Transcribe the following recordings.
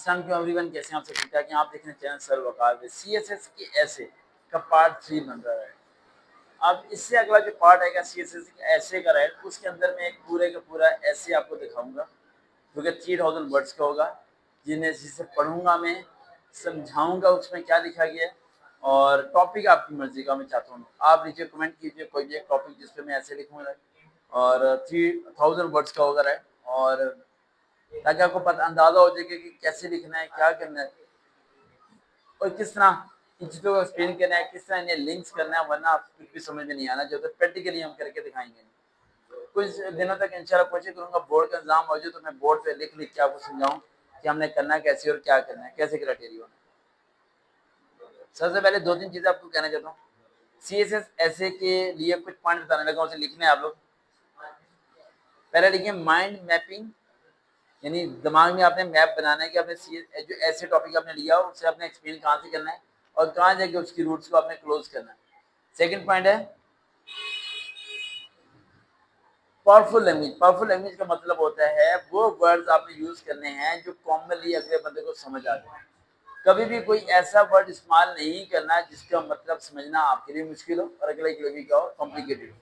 अस्सलाम वालेकुम एवरीवन, कैसे हैं आप सब? ठीक ठाक हैं? आप देख रहे हैं चैनल सर वकार में सीएसएस के ऐसे का पार्ट 3 बन रहा है। अब इससे अगला जो पार्ट आएगा सीएसएस के ऐसे का है, उसके अंदर मैं एक पूरे का पूरा ऐसे आपको दिखाऊंगा जो कि 3000 वर्ड्स का होगा, जिसे पढ़ूंगा मैं, समझाऊंगा उसमें क्या लिखा गया है। और टॉपिक आपकी मर्जी का मैं चाहता हूँ, आप नीचे कमेंट कीजिए कोई भी एक टॉपिक जिसपे मैं ऐसे लिखूंगा और 3000 वर्ड्स का होगा राइट। और ताकि आपको पता अंदाजा हो जाए कि कैसे लिखना है, क्या करना है और किस तरह इन चीज़ों को एक्सप्लेन करना है, किस तरह इन्हें लिंक्स करना है, वरना आप कुछ भी समझ में नहीं आना। जो तो प्रैक्टिकली हम करके दिखाएंगे। कुछ दिनों तक इंशाल्लाह कोशिश करूंगा बोर्ड का एग्जाम हो जाए तो मैं बोर्ड पे लिख लिख के आपको समझाऊं कि हमने करना कैसे और क्या करना है, कैसे क्राइटेरिया होना है। सबसे पहले दो तीन चीज़ें आपको कहना चाहता हूँ। सीएसएस ऐसे के लिए कुछ पॉइंट बताने लगा, उसे लिखने हैं आप लोग। पहले लिखिए माइंड मैपिंग, यानी दिमाग में आपने मैप बनाना है कि आपने जो ऐसे टॉपिक आपने लिया उससे आपने एक्सप्लेन कहाँ से करना है और कहाँ जाके उसकी रूट्स को आपने क्लोज करना है। सेकंड पॉइंट है पावरफुल लैंग्वेज। पावरफुल लैंग्वेज का मतलब होता है वो वर्ड्स आपने यूज करने हैं जो कॉमनली अगले बंदे को समझ आ जाए। कभी भी कोई ऐसा वर्ड इस्तेमाल नहीं करना जिसका मतलब समझना आपके लिए मुश्किल हो और अगले के लिए भी क्या हो, कॉम्प्लिकेटेड हो।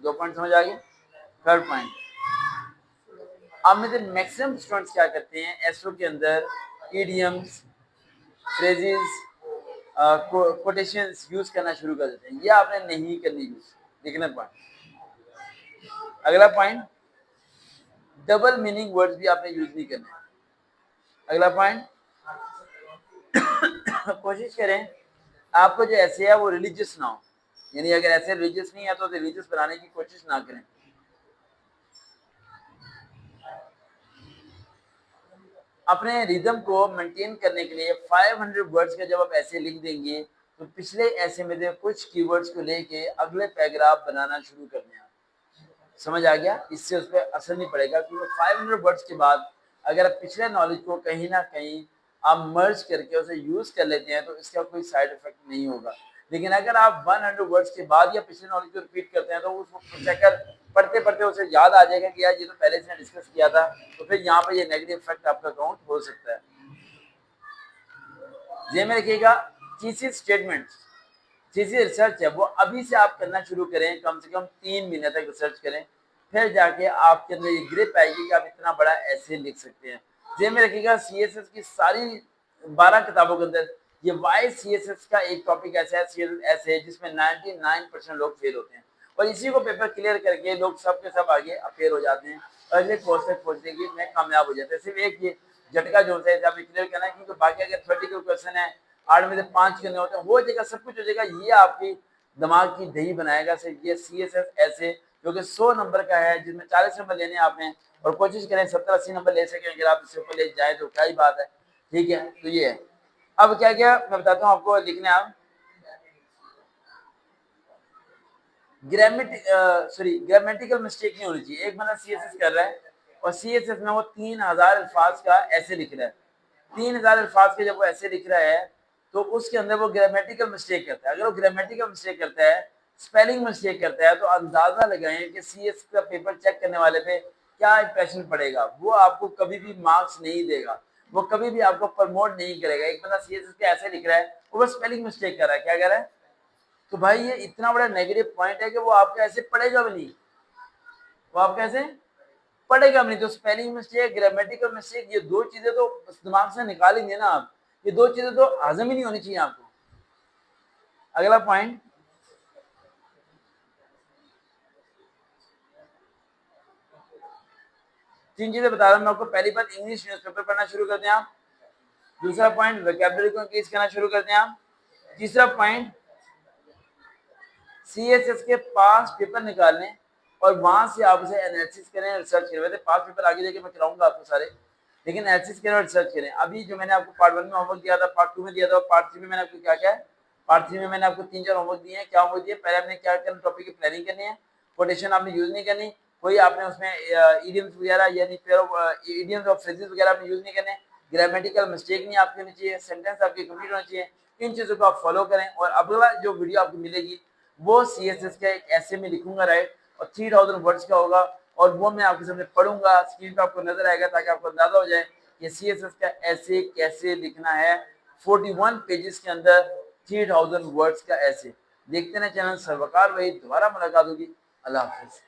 दो पॉइंट समझ आ गए। थर्ड पॉइंट, अब में से मैक्सिमम स्टूडेंट्स क्या करते हैं एसओ के अंदर इडियम्स, फ्रेजेस, कोटेशंस यूज करना शुरू कर देते हैं। ये आपने नहीं करनी यूज। देखना पॉइंट। अगला पॉइंट, डबल मीनिंग वर्ड्स भी आपने यूज नहीं करने। अगला पॉइंट, कोशिश करें आपको जो ऐसे है वो रिलीजियस ना हो, यानी अगर ऐसे रिलीजियस नहीं है तो रिलीजियस बनाने की कोशिश ना करें। अपने रिदम को मेंटेन करने के लिए 500 वर्ड्स का जब आप ऐसे लिख देंगे तो पिछले ऐसे में से कुछ कीवर्ड्स को लेके अगले पैराग्राफ बनाना शुरू कर दें। समझ आ गया? इससे उस पर असर नहीं पड़ेगा क्योंकि 500 वर्ड्स के बाद अगर आप पिछले नॉलेज को कहीं ना कहीं आप मर्ज करके उसे यूज कर लेते हैं तो इसका कोई साइड इफेक्ट नहीं होगा। लेकिन अगर आप 100 वर्ड्स के बाद या पिछले नॉलेज को रिपीट करते हैं तो उसको चेकर पढ़ते पढ़ते उसे याद आ जाएगा कि यार ये तो पहले से डिस्कस किया था, तो फिर यहाँ पे ये नेगेटिव इफेक्ट आपका काउंट हो सकता है। ये में रखिएगा थीसिस स्टेटमेंट। थीसिस रिसर्च है वो अभी से आप करना शुरू करें, कम से कम 3 महीने तक रिसर्च करें, फिर जाके आपके अंदर ये ग्रिप आएगी कि आप इतना बड़ा ऐसे लिख सकते हैं। ये में रखिएगा सीएसएस की सारी 12 किताबों के अंदर ये वाई सीएसएस का एक टॉपिक ऐसा है ऐसे है जिसमें 99% लोग फेल होते हैं और इसी को पेपर क्लियर करके लोग सब के सब आगे अपेयर हो जाते हैं और अगले कोर्स तक पहुंचने की में कामयाब हो जाते हैं। सिर्फ एक ये झटका जो है आपने क्लियर करना है क्योंकि बाकी अगर थ्योरेटिकल क्वेश्चन है 8 में से 5 करने होते हैं, हो जाएगा, सब कुछ हो जाएगा। ये आपकी दिमाग की दही बनाएगा। सिर्फ ये सीएसएस ऐसे जो कि 100 नंबर का है जिसमें 40 नंबर लेने आपने और कोशिश करें 70-80 नंबर ले सकें। अगर आप इससे ऊपर ले जाए तो क्या ही बात है। ठीक है, तो ये है। अब क्या क्या मैं बताता हूँ आपको लिखने। आप ग्रामेटिकल मिस्टेक नहीं होनी चाहिए। एक बंदा सीएसएस कर रहा है और सीएसएस में वो 3000 अल्फाज का ऐसे लिख रहा है। 3000 अल्फाज के जब वो ऐसे लिख रहा है तो उसके अंदर वो ग्रामेटिकल मिस्टेक करता है। अगर वो ग्रामेटिकल मिस्टेक करता है, स्पेलिंग मिस्टेक करता है, तो अंदाजा लगाएं कि सीएस का पेपर चेक करने वाले पे क्या इंप्रेशन पड़ेगा। वो आपको कभी भी मार्क्स नहीं देगा, वो कभी भी आपको प्रमोट नहीं करेगा। एक बंदा सीएसएस के ऐसे लिख रहा है, वो बस स्पेलिंग मिस्टेक कर रहा है, क्या कर रहा है, तो भाई ये इतना बड़ा नेगेटिव पॉइंट है कि वो आपको ऐसे पढ़ेगा भी नहीं। वो आपको ऐसे पढ़ेगा भी नहीं। तो स्पेलिंग मिस्टेक, ग्रामेटिकल मिस्टेक, ये दो चीजें तो दिमाग से निकालेंगे ना आप, ये दो चीजें तो हजम ही नहीं होनी चाहिए आपको। अगला पॉइंट, तीन चीजें बता रहा हूं मैं आपको। पहली बात, इंग्लिश न्यूज़पेपर पढ़ना शुरू कर दें आप। दूसरा पॉइंट, वोकैबुलरी को इंक्रीज करना शुरू कर दें आप। तीसरा पॉइंट, सीएसएस के 5 पेपर निकालने और वहां से आप उसे एनालिसिस करें, रिसर्च करें। वैसे 5 पेपर आगे जाके मैं कराऊंगा आपको सारे, लेकिन एनालिसिस करें और रिसर्च करें। अभी जो मैंने आपको पार्ट 1 में होमवर्क दिया था, पार्ट 2 में दिया था और पार्ट 3 में मैंने आपको क्या क्या है, पार्ट 3 में मैंने आपको 3-4 होमवर्क दिए हैं। क्या होमवर्क दिए, पहले आपने क्या करना, टॉपिक की प्लानिंग करनी है, कोटेशन आपने यूज नहीं करनी, कोई आपने उसमें इडियम्स वगैरह यानी इडियम्स और फ्रेजेस वगैरह आपने यूज नहीं करने, ग्रामेटिकल मिस्टेक नहीं आपकी होनी चाहिए, सेंटेंस आपकी कंप्लीट होना चाहिए। इन चीजों को आप फॉलो करें और अगला जो वीडियो आपको मिलेगी वो सीएसएस का एक ऐसे में लिखूंगा राइट, और 3000 वर्ड्स का होगा और वो मैं आपके सामने पढ़ूंगा, स्क्रीन पे आपको नजर आएगा ताकि आपको अंदाजा हो जाए कि CSS का ऐसे कैसे लिखना है 41 पेजेस के अंदर 3000 वर्ड्स का ऐसे। देखते ना चैनल सर्वकार वही, दोबारा मुलाकात होगी। अल्लाह हाफिज।